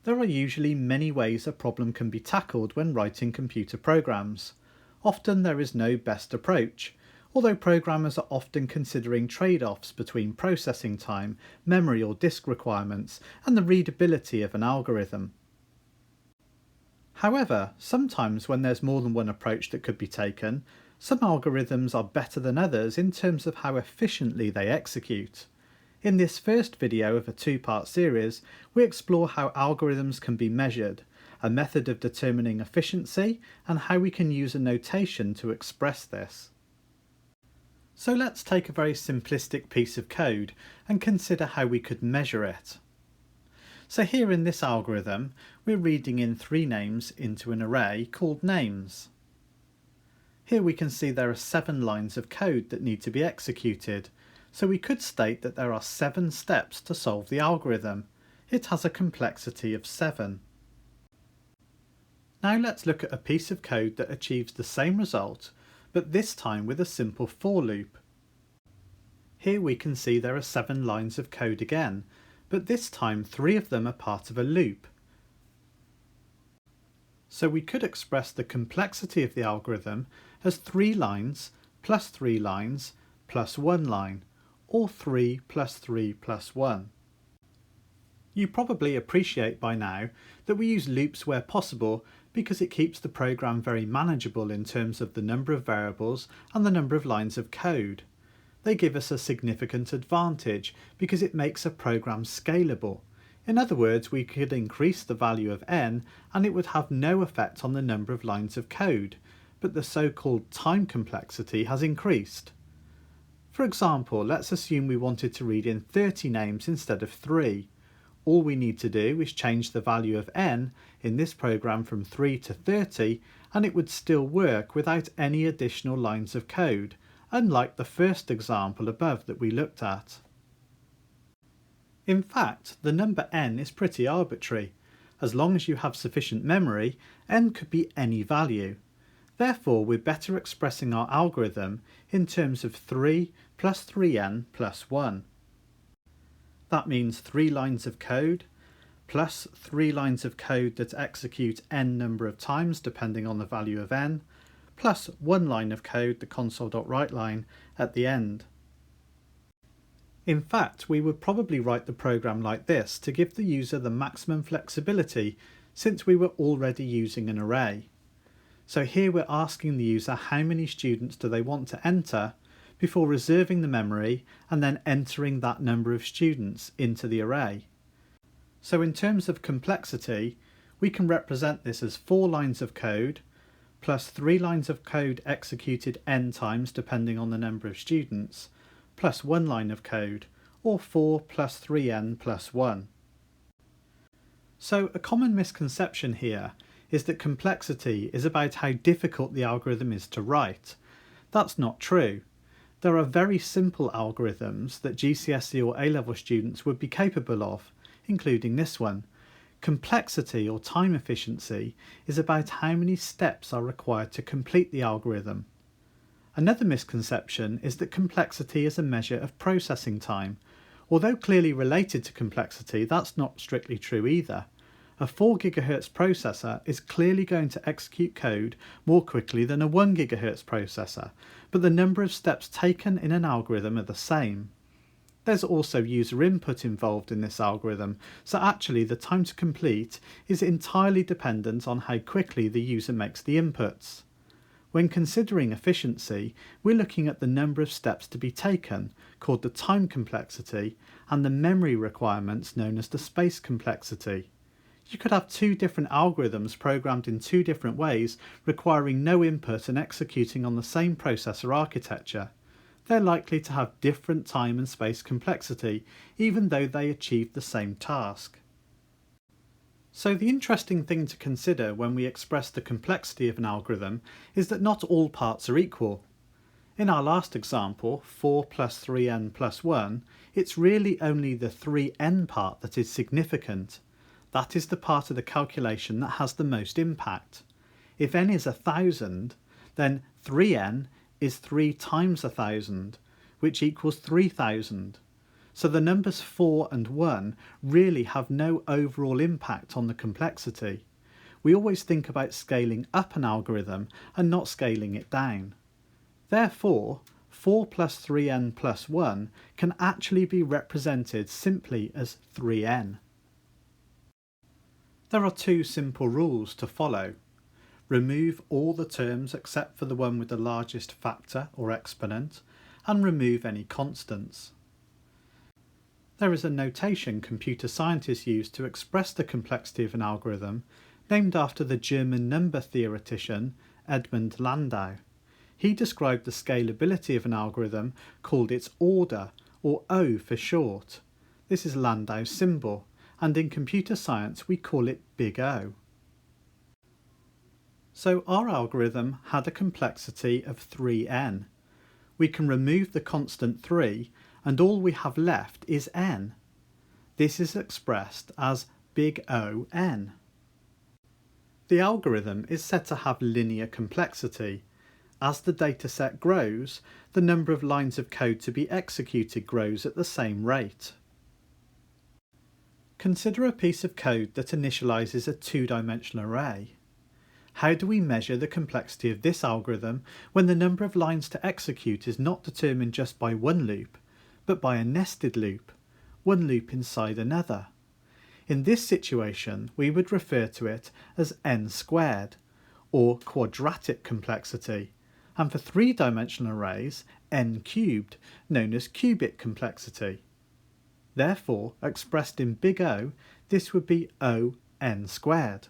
There are usually many ways a problem can be tackled when writing computer programs. Often there is no best approach, although programmers are often considering trade-offs between processing time, memory or disk requirements, and the readability of an algorithm. However, sometimes when there's more than one approach that could be taken, some algorithms are better than others in terms of how efficiently they execute. In this first video of a two-part series, we explore how algorithms can be measured, a method of determining efficiency, and how we can use a notation to express this. So let's take a very simplistic piece of code and consider how we could measure it. So here in this algorithm, we're reading in 3 names into an array called names. Here we can see there are 7 lines of code that need to be executed, so we could state that there are 7 steps to solve the algorithm. It has a complexity of 7. Now let's look at a piece of code that achieves the same result, but this time with a simple for loop. Here we can see there are 7 lines of code again, but this time 3 of them are part of a loop. So we could express the complexity of the algorithm as 3 lines plus 3 lines plus 1 line, or 3 plus 3 plus 1. You probably appreciate by now that we use loops where possible because it keeps the program very manageable in terms of the number of variables and the number of lines of code. They give us a significant advantage because it makes a program scalable. In other words, we could increase the value of n and it would have no effect on the number of lines of code, but the so-called time complexity has increased. For example, let's assume we wanted to read in 30 names instead of 3. All we need to do is change the value of n in this program from 3 to 30 and it would still work without any additional lines of code, unlike the first example above that we looked at. In fact, the number n is pretty arbitrary. As long as you have sufficient memory, n could be any value. Therefore, we're better expressing our algorithm in terms of 3 plus 3n plus 1. That means 3 lines of code plus 3 lines of code that execute n number of times depending on the value of n, plus 1 line of code, the console.writeLine, at the end. In fact, we would probably write the program like this to give the user the maximum flexibility since we were already using an array. So here we're asking the user how many students do they want to enter before reserving the memory and then entering that number of students into the array. So in terms of complexity, we can represent this as 4 lines of code plus 3 lines of code executed n times depending on the number of students, plus 1 line of code, or 4 plus 3n plus 1. So a common misconception here is that complexity is about how difficult the algorithm is to write. That's not true. There are very simple algorithms that GCSE or A-level students would be capable of, including this one. Complexity or time efficiency is about how many steps are required to complete the algorithm. Another misconception is that complexity is a measure of processing time. Although clearly related to complexity, that's not strictly true either. A 4 GHz processor is clearly going to execute code more quickly than a 1 GHz processor, but the number of steps taken in an algorithm are the same. There's also user input involved in this algorithm, so actually the time to complete is entirely dependent on how quickly the user makes the inputs. When considering efficiency, we're looking at the number of steps to be taken, called the time complexity, and the memory requirements known as the space complexity. You could have 2 different algorithms programmed in 2 different ways, requiring no input and executing on the same processor architecture. They're likely to have different time and space complexity, even though they achieve the same task. So the interesting thing to consider when we express the complexity of an algorithm is that not all parts are equal. In our last example, 4 plus 3n plus 1, it's really only the 3n part that is significant. That is the part of the calculation that has the most impact. If n is 1,000, then 3n is 3 times 1,000, which equals 3,000. So the numbers 4 and 1 really have no overall impact on the complexity. We always think about scaling up an algorithm and not scaling it down. Therefore, 4 plus 3n plus 1 can actually be represented simply as 3n. There are two simple rules to follow. Remove all the terms except for the one with the largest factor or exponent, and remove any constants. There is a notation computer scientists use to express the complexity of an algorithm, named after the German number theoretician Edmund Landau. He described the scalability of an algorithm, called its order, or O for short. This is Landau's symbol, and in computer science we call it big O. So our algorithm had a complexity of 3n. We can remove the constant 3 and all we have left is n. This is expressed as big O n. The algorithm is said to have linear complexity. As the dataset grows, the number of lines of code to be executed grows at the same rate. Consider a piece of code that initializes a two-dimensional array. How do we measure the complexity of this algorithm when the number of lines to execute is not determined just by one loop, but by a nested loop, one loop inside another? In this situation, we would refer to it as n squared, or quadratic complexity, and for three-dimensional arrays, n cubed, known as cubic complexity. Therefore, expressed in big O, this would be O n squared.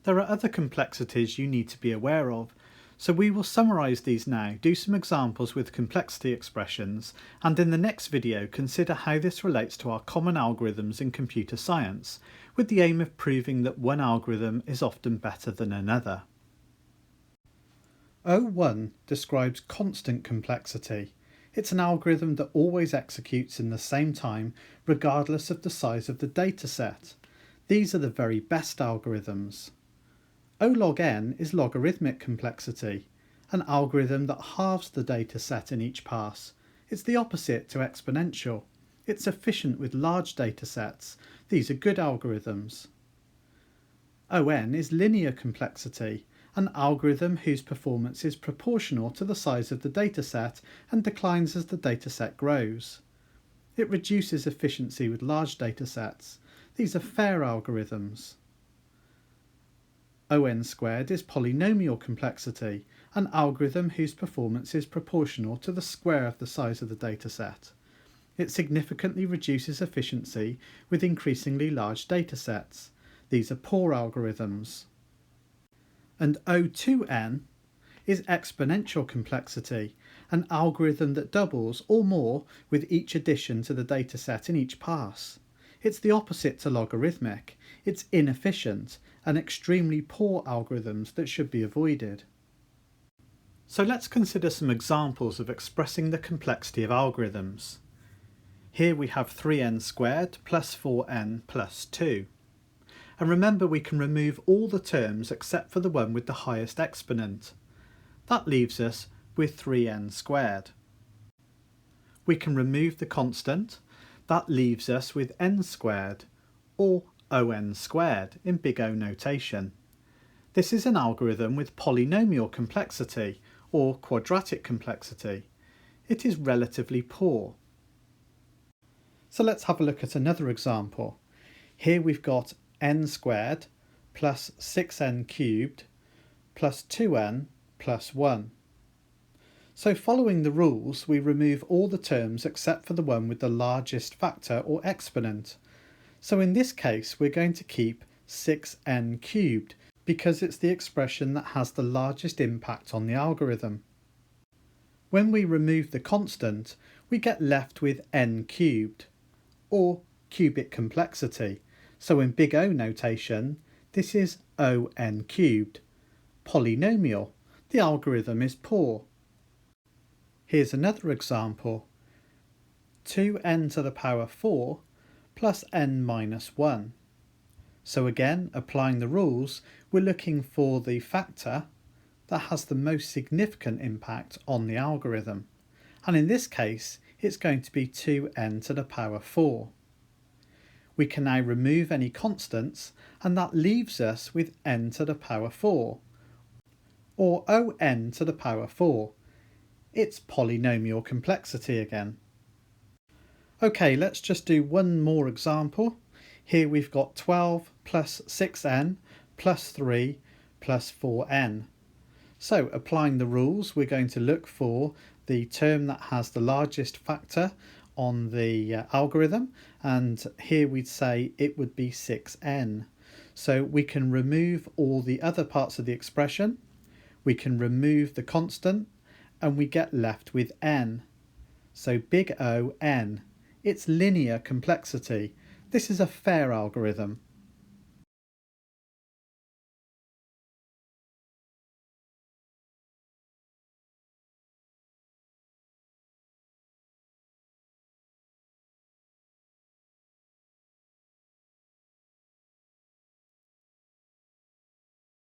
There are other complexities you need to be aware of, so we will summarise these now, do some examples with complexity expressions, and in the next video consider how this relates to our common algorithms in computer science, with the aim of proving that one algorithm is often better than another. O1 describes constant complexity. It's an algorithm that always executes in the same time, regardless of the size of the dataset. These are the very best algorithms. O log n is logarithmic complexity, an algorithm that halves the data set in each pass. It's the opposite to exponential. It's efficient with large data sets. These are good algorithms. On is linear complexity, an algorithm whose performance is proportional to the size of the dataset and declines as the dataset grows. It reduces efficiency with large datasets. These are fair algorithms. On squared is polynomial complexity, an algorithm whose performance is proportional to the square of the size of the dataset. It significantly reduces efficiency with increasingly large datasets. These are poor algorithms. And O2n is exponential complexity, an algorithm that doubles or more with each addition to the dataset in each pass. It's the opposite to logarithmic. It's inefficient and extremely poor algorithms that should be avoided. So let's consider some examples of expressing the complexity of algorithms. Here we have 3n squared plus 4n plus 2. And remember, we can remove all the terms except for the one with the highest exponent. That leaves us with 3n squared. We can remove the constant. That leaves us with n squared, or on squared in big O notation. This is an algorithm with polynomial complexity, or quadratic complexity. It is relatively poor. So let's have a look at another example. Here we've got n squared plus 6n cubed plus 2n plus 1. So following the rules, we remove all the terms except for the one with the largest factor or exponent. So in this case, we're going to keep 6n cubed because it's the expression that has the largest impact on the algorithm. When we remove the constant, we get left with n cubed, or cubic complexity. So in big O notation, this is on cubed. Polynomial. The algorithm is poor. Here's another example. 2n to the power 4 plus n minus 1. So again, applying the rules, we're looking for the factor that has the most significant impact on the algorithm. And in this case, it's going to be 2n to the power 4. We can now remove any constants, and that leaves us with n to the power 4, or on to the power 4. It's polynomial complexity again. Okay, let's just do one more example. Here we've got 12 plus 6n plus 3 plus 4n. So applying the rules, we're going to look for the term that has the largest factor on the algorithm, and here we'd say it would be 6n. So we can remove all the other parts of the expression, we can remove the constant, and we get left with n. So big O, n. It's linear complexity. This is a fair algorithm.